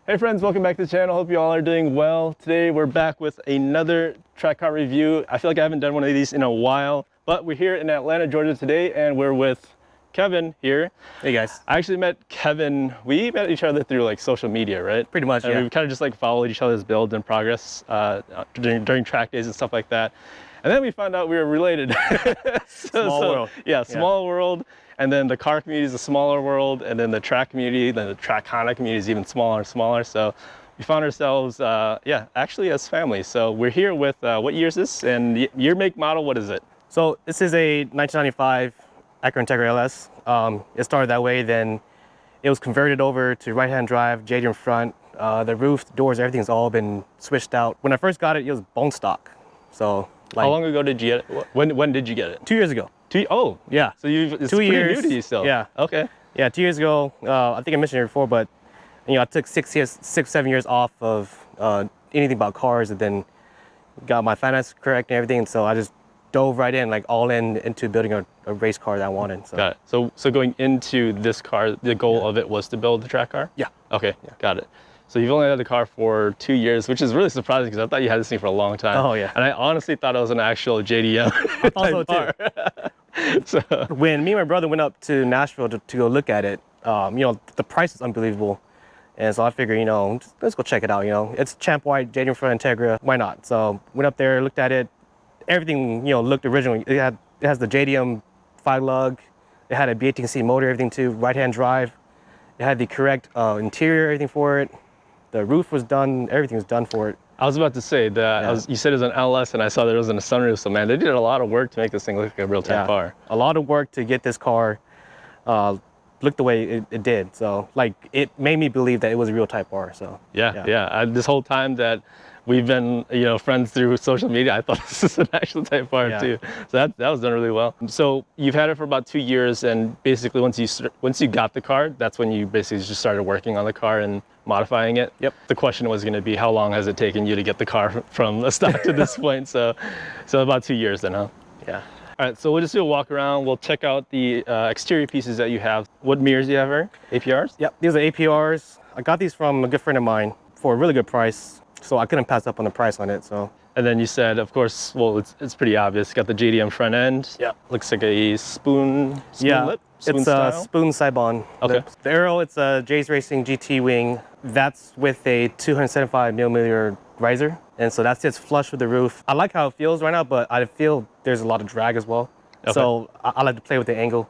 Hey friends, welcome back to the channel. Hope you all are doing well. Today we're back with another track car review. I feel like I haven't done one of these in a while, but we're here in Atlanta, Georgia today, and we're with Kevin here. Hey guys. I actually met Kevin, we met each other through like social media, right? Pretty much, and yeah. We kind of just like followed each other's builds and progress during track days and stuff like that. And then we found out we were related. Small world. Yeah, small world. And then the car community is a smaller world. And then the track community, then the track Honda community is even smaller and smaller. So we found ourselves, actually as family. So we're here with, what year is this? And year, make, model, what is it? So this is a 1995 Acura Integra LS. It started that way, then it was converted over to right-hand drive, JD in front. The roof, the doors, everything's all been switched out. When I first got it, it was bone stock. So like, how long ago did you get it? When did you get it? 2 years ago. Oh, yeah. So it's 2 pretty years. new to you still. Yeah. Okay. Yeah, 2 years ago. I think I mentioned it before, but I took 7 years off of anything about cars, and then got my finance correct and everything. So I just dove right in, like all into building a race car that I wanted. So. Got it. So going into this car, the goal of it was to build the track car? Yeah. Okay, got it. So you've only had the car for 2 years, which is really surprising because I thought you had this thing for a long time. Oh yeah. And I honestly thought it was an actual JDM. I thought so too. So when me and my brother went up to Nashville to go look at it, the price is unbelievable. And so I figured, let's go check it out. It's champ white, JD in front Integra, why not? So went up there, looked at it. Everything, looked original. It has the JDM 5-lug. It had a B18C motor, everything too, right-hand drive. It had the correct interior, everything for it. The roof was done, everything was done for it. I was about to say that you said it was an LS, and I saw there was a sunroof. So man, they did a lot of work to make this thing look like a real Type R. A lot of work to get this car look the way it did. So like, it made me believe that it was a real Type R. So yeah. This whole time that we've been, friends through social media, I thought this is an actual Type R too. So that was done really well. So you've had it for about 2 years, and basically once you got the car, that's when you basically just started working on the car and modifying it. Yep. The question was going to be, how long has it taken you to get the car from the stock to this point? So about 2 years then, huh? Yeah. All right, so we'll just do a walk around. We'll check out the exterior pieces that you have. What mirrors do you have here? APRs? Yep, these are APRs. I got these from a good friend of mine for a really good price. So I couldn't pass up on the price on it. So. And then you said, of course, well, it's pretty obvious. Got the JDM front end. Yeah. Looks like a spoon lip. It's style? a spoon Sibon. Okay. The aero, it's a J's Racing GT wing. That's with a 275mm riser. And so that sits flush with the roof. I like how it feels right now, but I feel there's a lot of drag as well. Okay. So I like to play with the angle.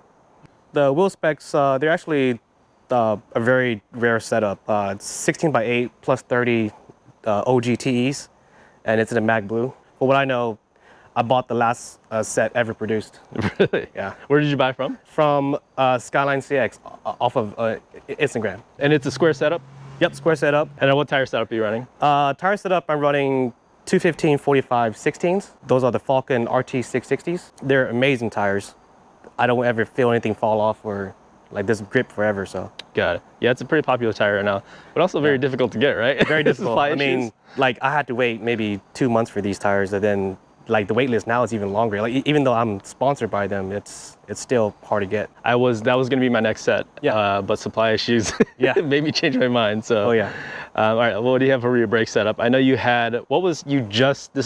The wheel specs, they're actually a very rare setup. It's 16x8 plus 30 OGTEs, and it's in a matte blue. But what I know, I bought the last set ever produced. Really? Yeah. Where did you buy from? From Skyline CX off of Instagram. And it's a square setup? Yep, square setup. And what tire setup are you running? Tire setup, I'm running 215/45 16s. Those are the Falken RT 660s. They're amazing tires. I don't ever feel anything fall off or like this grip forever, so. Got it. Yeah, it's a pretty popular tire right now, but also very difficult to get, right? Very difficult. I mean, like I had to wait maybe 2 months for these tires, and then like the wait list now is even longer. Like even though I'm sponsored by them, it's still hard to get. That was going to be my next set. Yeah. But supply issues made me change my mind. So. Oh yeah. All right. Well, what do you have for your brake setup? I know you had. This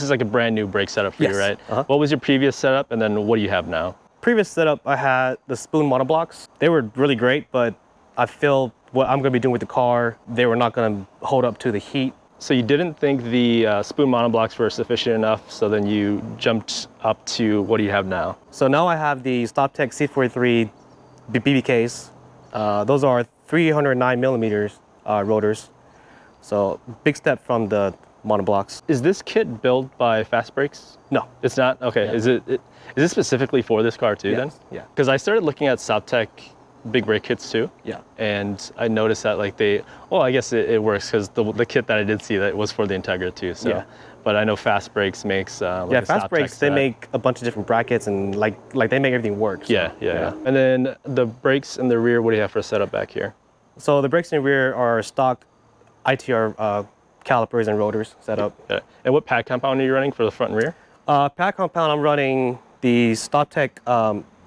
is like a brand new brake setup for you, right? Uh-huh. What was your previous setup, and then what do you have now? Previous setup, I had the spoon monoblocks. They were really great, but I feel what I'm going to be doing with the car, they were not going to hold up to the heat. So you didn't think the spoon monoblocks were sufficient enough, so then you jumped up to what do you have now? So now I have the StopTech C43 BBKs. Those are 309mm rotors. So big step from the monoblocks. Is this kit built by Fast Brakes? No. It's not? Okay. Yeah. Is it specifically for this car too then? Yeah. Because I started looking at StopTech big brake kits too. Yeah. And I noticed that like I guess it works because the kit that I did see that was for the Integra too. So, yeah. But I know Fast Brakes makes Fast Brakes, they make a bunch of different brackets and like they make everything work. So, yeah. And then the brakes in the rear, what do you have for a setup back here? So the brakes in the rear are stock ITR calipers and rotors set up. Okay. And what pad compound are you running for the front and rear? Pad compound, I'm running the StopTech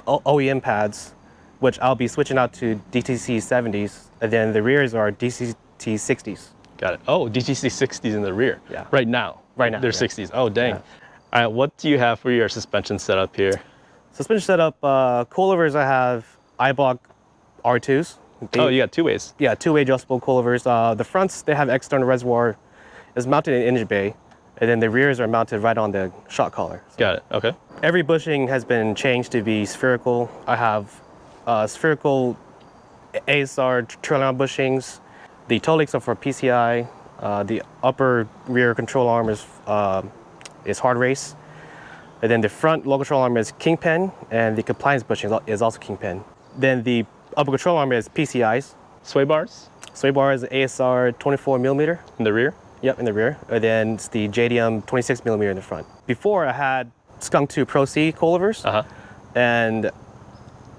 OEM pads, which I'll be switching out to DTC 70s, and then the rears are DCT 60s. Got it. Oh, DTC 60s in the rear. Yeah. Right now. Right now, They're yeah. 60s. Oh, dang. Yeah. All right, what do you have for your suspension setup here? Suspension setup, coilovers, I have iBlock R2s. Oh, you got two ways. Yeah, two-way adjustable coilovers. The fronts, they have external reservoir. It's mounted in engine bay, and then the rears are mounted right on the shock collar. So Got it. Okay. every bushing has been changed to be spherical. I have spherical ASR trailing bushings. The toe links are for PCI. The upper rear control arm is hard race. And then the front low control arm is Kingpin, and the compliance bushing is also Kingpin. Then the upper control arm is PCIs. Sway bars Sway bar is ASR 24 millimeter. in the rear? Yep, in the rear. And then it's the JDM 26 millimeter in the front. Before I had Skunk 2 Pro C coilovers, and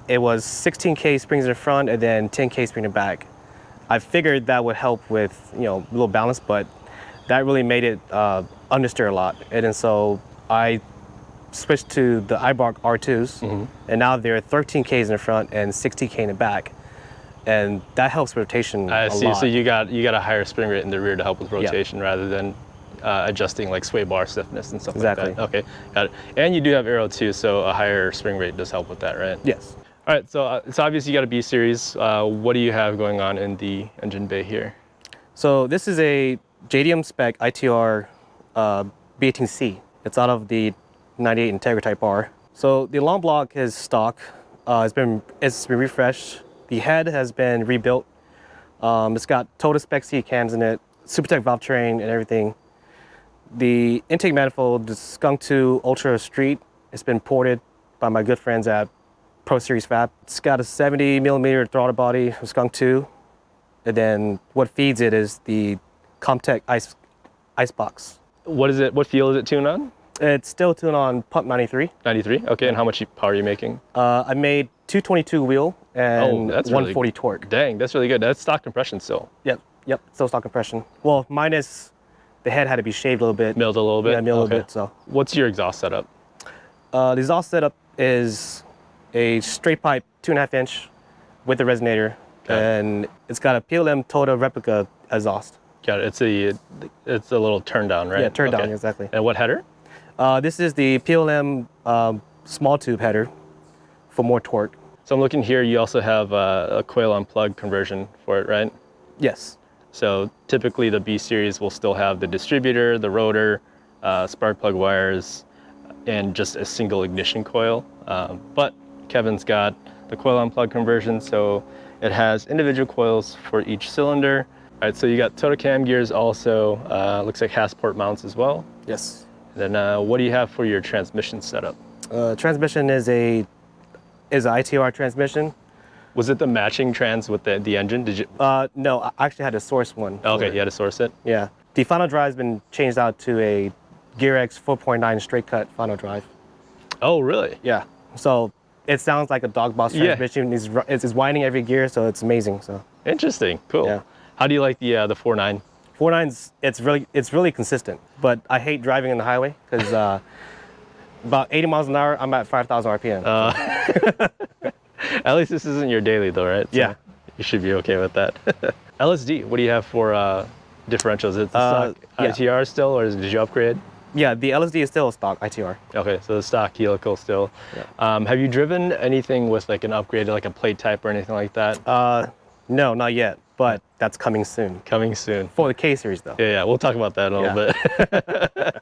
it was 16K springs in the front and then 10K spring in the back. I figured that would help with, a little balance, but that really made it understeer a lot. And then so I switched to the iBlock R2s, and now they're 13Ks in the front and 60K in the back. And that helps rotation I a see. lot. So you got a higher spring rate in the rear to help with rotation rather than adjusting like sway bar stiffness and stuff like that. Okay, got it. And you do have aero too, so a higher spring rate does help with that, right? Yes. All right, so it's obvious you got a B series. What do you have going on in the engine bay here? So this is a JDM spec ITR B18C. It's out of the 98 Integra Type R. So the long block is stock. It's been refreshed. The head has been rebuilt. It's got total spec C cams in it, SuperTech valve train and everything. The intake manifold, the Skunk 2 Ultra Street, it's been ported by my good friends at Pro Series Fab. It's got a 70 millimeter throttle body from Skunk 2. And then what feeds it is the Comtech ice box. What is it? What fuel is it tuned on? It's still tuned on pump 93. 93. Okay, and how much power are you making? I made 222 wheel and that's 140 really, torque. Dang, that's really good. That's stock compression still. Yep, still stock compression. Well, minus the head had to be shaved a little bit. Milled a little bit? Yeah, milled a little bit, so. What's your exhaust setup? The exhaust setup is a straight pipe 2.5 inch with the resonator. Okay. And it's got a PLM Total replica exhaust. Got it. It's a little turn down, right? Yeah, turn down, exactly. And what header? This is the PLM small tube header for more torque. So I'm looking here, you also have a coil on plug conversion for it, right? Yes. So typically the B series will still have the distributor, the rotor, spark plug wires, and just a single ignition coil. But Kevin's got the coil on plug conversion, so it has individual coils for each cylinder. All right, so you got total cam gears also, looks like Hasport mounts as well. Yes. And then what do you have for your transmission setup? Transmission is an ITR transmission. Was it the matching trans with the engine? Did you? No, I actually had to source one. Okay, you had to source it? Yeah. The final drive has been changed out to a GearX 4.9 straight cut final drive. Oh, really? Yeah. So it sounds like a dog box transmission. It's winding every gear, so it's amazing. So. Interesting. Cool. Yeah. How do you like the 4.9? 4.9's it's really consistent, but I hate driving on the highway because about 80 miles an hour, I'm at 5,000 RPM. At least this isn't your daily though, right? So yeah. You should be okay with that. LSD, what do you have for differentials? Is it the stock ITR still, or did you upgrade? Yeah, the LSD is still a stock ITR. Okay, so the stock helical still. Yeah. Have you driven anything with like an upgrade, like a plate type or anything like that? No, not yet, but that's coming soon. Coming soon. For the K series though. Yeah, we'll talk about that in a little bit.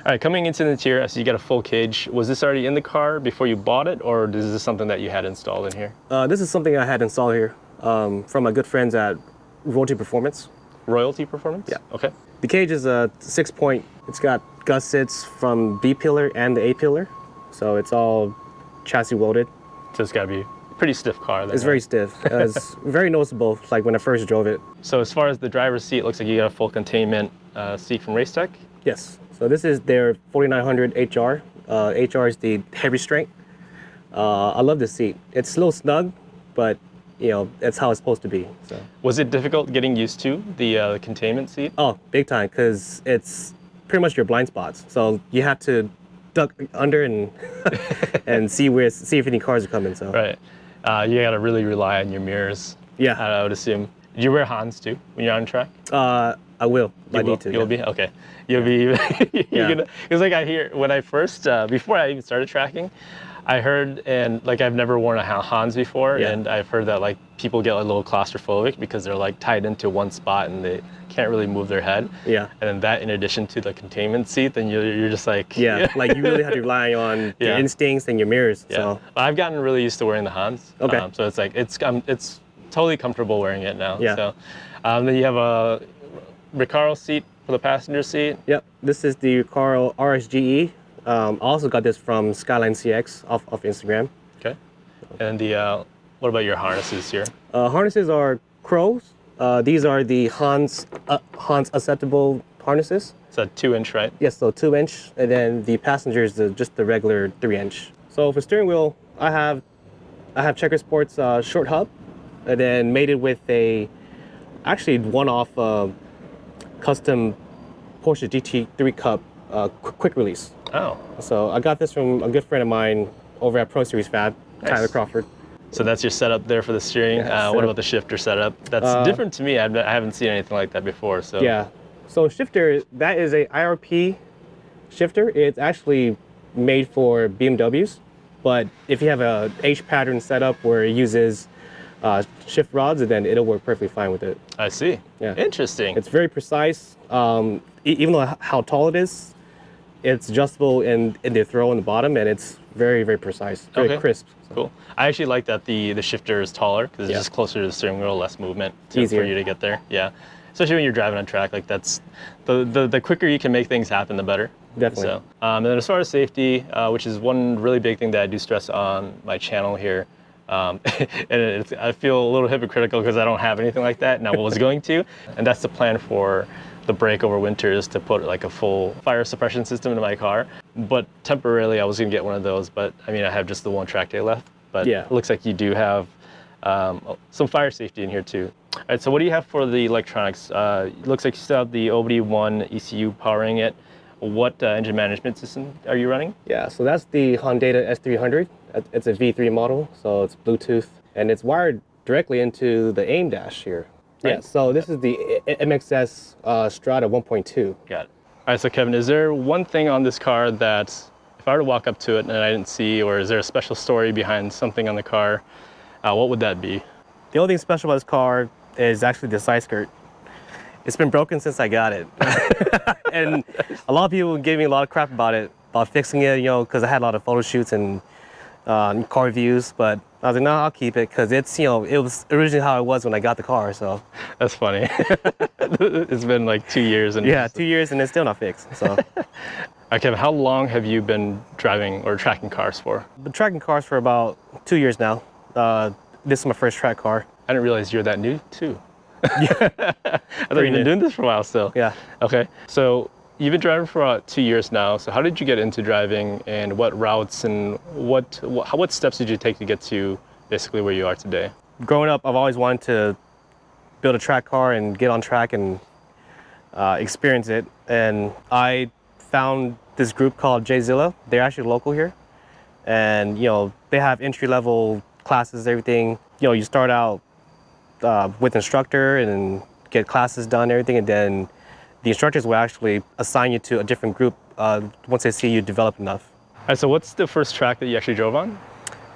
All right, coming into the interior, so you got a full cage. Was this already in the car before you bought it, or is this something that you had installed in here? This is something I had installed here from my good friends at Royalty Performance. Royalty Performance? Yeah. Okay. The cage is a 6-point. It's got gussets from B pillar and the A pillar, so it's all chassis welded. So it's got to be a pretty stiff car. Then, it's very stiff. It's very noticeable, like when I first drove it. So as far as the driver's seat, it looks like you got a full containment seat from RaceTech? Yes. So this is their 4900 HR. HR is the heavy strength. I love this seat. It's a little snug, but that's how it's supposed to be. So. Was it difficult getting used to the containment seat? Oh, big time, because it's pretty much your blind spots. So you have to duck under and and see if any cars are coming. So. Right. You got to really rely on your mirrors. Yeah. I would assume. Do you wear Hans too when you're on track? I will. I need to. You'll be okay. You'll be. You're gonna. Because like I hear when I first before I even started tracking, I heard and like I've never worn a Hans before, and I've heard that like people get a little claustrophobic because they're like tied into one spot and they can't really move their head. Yeah. And then that in addition to the containment seat, then you're just like like you really have to rely on your instincts and your mirrors. Yeah. So I've gotten really used to wearing the Hans. Okay. So it's like it's totally comfortable wearing it now. Yeah. So then you have a Recaro seat for the passenger seat. Yep. This is the Recaro RSGE. I also got this from Skyline CX off Instagram. Okay. And the what about your harnesses here? Harnesses are Crows. These are the Hans acceptable harnesses. It's a 2-inch, right? Yes, so 2-inch, and then the passenger is just the regular 3-inch. So for steering wheel, I have Checker Sports short hub, and then made it with a actually one-off custom Porsche GT3 Cup quick release. Oh. So I got this from a good friend of mine over at Pro Series Fab, Tyler Crawford. So that's your setup there for the steering. What about the shifter setup? That's different to me. I haven't seen anything like that before. So yeah. So shifter, that is a IRP shifter. It's actually made for BMWs, but if you have a H pattern setup where it uses shift rods, then it'll work perfectly fine with it. I see. Yeah. Interesting. It's very precise. Even though how tall it is, it's adjustable in the throw on the bottom, and it's very, very precise, very crisp. So. Cool. I actually like that the shifter is taller because it's just closer to the steering wheel, less movement for you to get there. Yeah. Especially when you're driving on track, like that's the quicker you can make things happen, the better. Definitely. So, and then as far as safety, which is one really big thing that I do stress on my channel here, and I feel a little hypocritical because I don't have anything like that, and I was going to, and that's the plan for the break over winter is to put like a full fire suppression system into my car. But temporarily I was gonna get one of those, but I mean I have just the one track day left. But it looks like you do have some fire safety in here too. All right, so what do you have for the electronics? It looks like you still have the OBD1 ECU powering it. What engine management system are you running? Yeah, so that's the Honda S300. It's a V3 model, so it's Bluetooth, and it's wired directly into the AIM dash here. Right. Yeah, so this is the MXS Strata 1.2. Got it. All right, so Kevin, is there one thing on this car that if I were to walk up to it and I didn't see, or is there a special story behind something on the car, what would that be? The only thing special about this car is actually the side skirt. It's been broken since I got it. And a lot of people gave me a lot of crap about fixing it, because I had a lot of photo shoots and car reviews, but I was like, no, I'll keep it because it's, it was originally how it was when I got the car, so. That's funny. It's been like 2 years. And yeah, 2 years and it's still not fixed, so. Okay, how long have you been driving or tracking cars for? I've been tracking cars for about 2 years now. This is my first track car. I didn't realize you're that new too. I thought you've been doing this for a while still. Yeah. Okay, so you've been driving for about 2 years now. So how did you get into driving, and what routes and what steps did you take to get to basically where you are today? Growing up, I've always wanted to build a track car and get on track and experience it. And I found this group called J-Zilla. They're actually local here. And, they have entry-level classes, everything. You start out with instructor and get classes done, everything, and then the instructors will actually assign you to a different group once they see you develop enough. All right, so what's the first track that you actually drove on?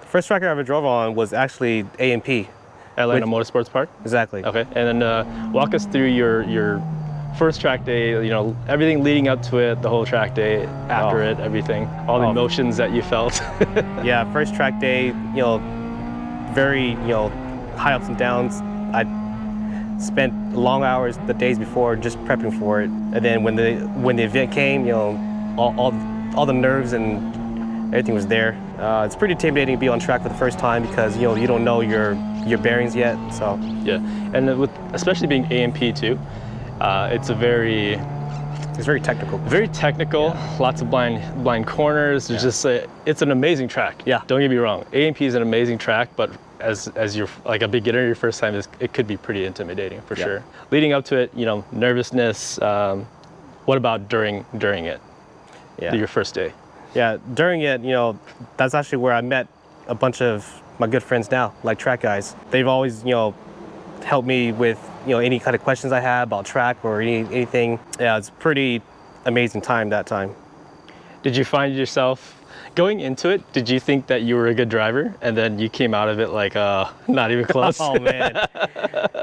The first track I ever drove on was actually AMP. Atlanta Motorsports Park? Exactly. Okay, and then walk us through your first track day, everything leading up to it, the whole track day, after it, everything, all the emotions that you felt. Yeah, first track day, very, high ups and downs. I spent long hours the days before just prepping for it, and then when the event came, all the nerves and everything was there. It's pretty intimidating to be on track for the first time because you don't know your bearings yet. So yeah, and with especially being AMP too, it's very technical. Very technical. Yeah. Lots of blind corners. It's just it's an amazing track. Yeah. Don't get me wrong. AMP is an amazing track, but as you're like a beginner, your first time, it could be pretty intimidating for sure. Leading up to it, nervousness. What about during it? Yeah. Your first day. Yeah, during it, that's actually where I met a bunch of my good friends now, like track guys. They've always, help me with any kind of questions I have about track or anything. Yeah, it's pretty amazing time that time. Did you find yourself going into it? Did you think that you were a good driver, and then you came out of it like not even close? Oh man,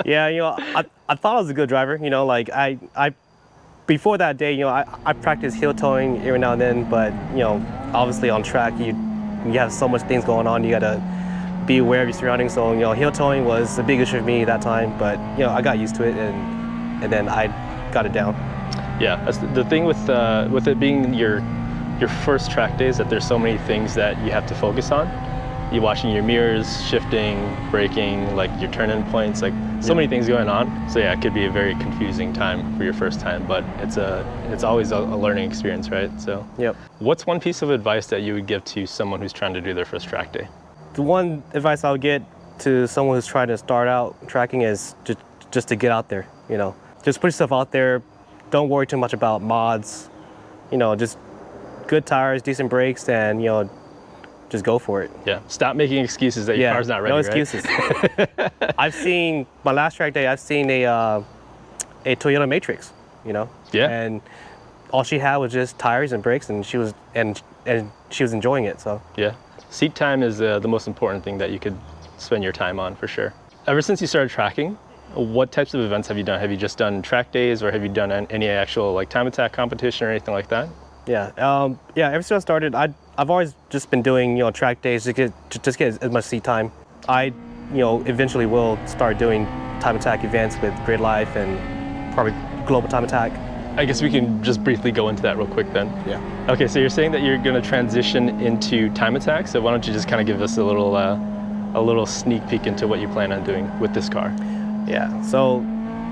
yeah. I thought I was a good driver. Like I before that day, I practiced heel towing every now and then, but obviously on track you have so much things going on. You gotta be aware of your surroundings. So heel towing was a big issue for me that time, but I got used to it, and then I got it down. Yeah, that's the thing with it being your first track days, that there's so many things that you have to focus on. You're watching your mirrors, shifting, braking, like your turn-in points, like so many things going on. So yeah, it could be a very confusing time for your first time, but it's always a learning experience, right? So yep. What's one piece of advice that you would give to someone who's trying to do their first track day? The one advice I would get to someone who's trying to start out tracking is just to get out there. Just put yourself out there. Don't worry too much about mods. Just good tires, decent brakes, and just go for it. Yeah. Stop making excuses that your car's not ready. No excuses. Right? I've seen my last track day. I've seen a Toyota Matrix. Yeah. And all she had was just tires and brakes, and she was enjoying it. So yeah. Seat time is the most important thing that you could spend your time on, for sure. Ever since you started tracking, what types of events have you done? Have you just done track days, or have you done any actual like time attack competition or anything like that? Yeah. Ever since I started, I've always just been doing track days to get as much seat time. I eventually will start doing time attack events with Grid Life and probably Global Time Attack. I guess we can just briefly go into that real quick then. Yeah. Okay, so you're saying that you're going to transition into time attack, so why don't you just kind of give us a little sneak peek into what you plan on doing with this car? Yeah, so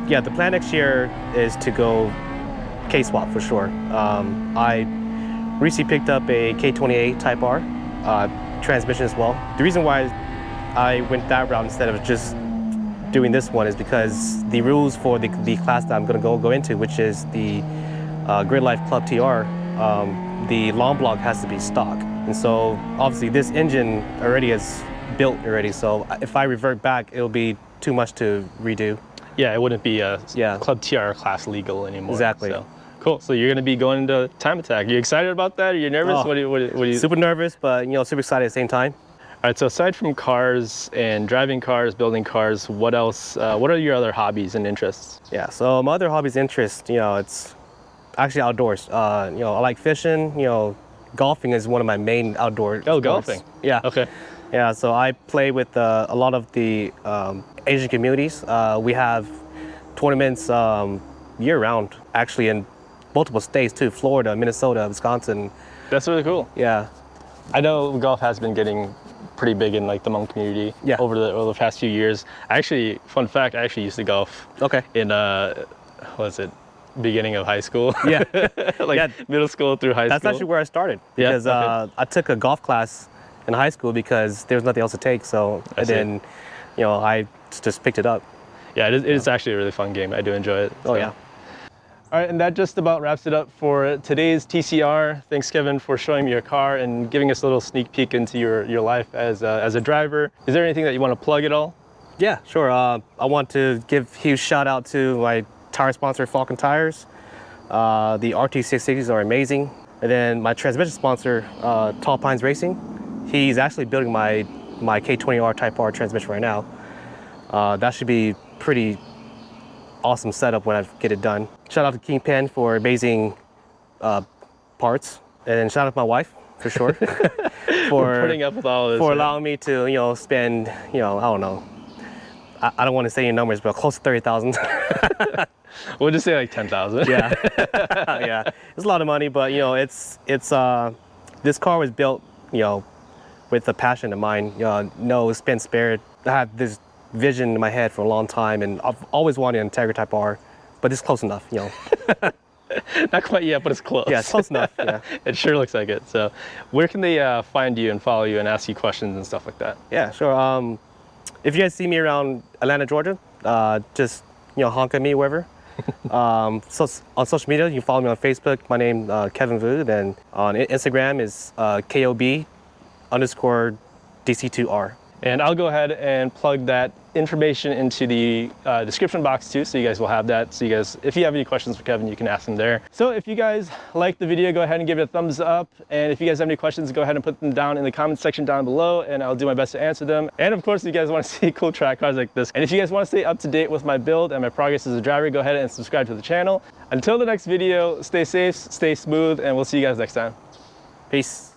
the plan next year is to go K-swap for sure. I recently picked up a K28 Type R transmission as well. The reason why I went that route instead of just doing this one is because the rules for the class that I'm going to go into, which is the Grid Life Club TR, the long block has to be stock. And so obviously this engine already is built already, so if I revert back, it'll be too much to redo. Yeah, it wouldn't be a Club TR class legal anymore. Exactly. So. Cool. So you're going to be going into time attack. Are you excited about that? Are you nervous? Oh, what do you? Super nervous, but super excited at the same time. All right. So aside from cars and driving cars, building cars, what else? What are your other hobbies and interests? Yeah. So my other hobbies, interests, it's actually outdoors. I like fishing. Golfing is one of my main outdoor sports. Golfing. Yeah. Okay. Yeah. So I play with a lot of the Asian communities. We have tournaments year-round, actually, in multiple states too: Florida, Minnesota, Wisconsin. That's really cool. Yeah. I know golf has been getting pretty big in like the Hmong community over the past few years. Fun fact, I actually used to golf. Okay. In beginning of high school. Yeah. Middle school through high school. That's actually where I started, because I took a golf class in high school because there was nothing else to take. So then I just picked it up. Yeah, it is actually a really fun game. I do enjoy it. So. Oh yeah. All right, and that just about wraps it up for today's TCR. Thanks, Kevin, for showing me your car and giving us a little sneak peek into your life as a driver. Is there anything that you want to plug at all? Yeah, sure. I want to give a huge shout out to my tire sponsor, Falken tires. The RT660s are amazing. And then my transmission sponsor, Tall Pines Racing. He's actually building my K20R Type R transmission right now. That should be pretty awesome setup when I get it done. Shout out to Kingpin for amazing parts, and shout out to my wife for sure for putting up with all of this, for allowing me to spend I don't know, I don't want to say any numbers, but close to 30,000. We'll just say like 10,000. Yeah. Yeah, it's a lot of money, but it's this car was built with a passion of mine. No spend spared. I have this vision in my head for a long time, and I've always wanted an Integra Type R, but it's close enough, Not quite yet, but it's close. Yeah, it's close enough. Yeah. It sure looks like it. So where can they find you and follow you and ask you questions and stuff like that? Yeah, sure. If you guys see me around Atlanta, Georgia, just honk at me wherever. So on social media, you can follow me on Facebook. My name Kevin Vu. Then on Instagram is KOB_DC2R. And I'll go ahead and plug that information into the description box too, so you guys will have that. So you guys, if you have any questions for Kevin, you can ask him there. So if you guys like the video, go ahead and give it a thumbs up. And if you guys have any questions, go ahead and put them down in the comment section down below, and I'll do my best to answer them. And of course, if you guys want to see cool track cars like this, and if you guys want to stay up to date with my build and my progress as a driver, go ahead and subscribe to the channel. Until the next video, stay safe, stay smooth, and we'll see you guys next time. Peace.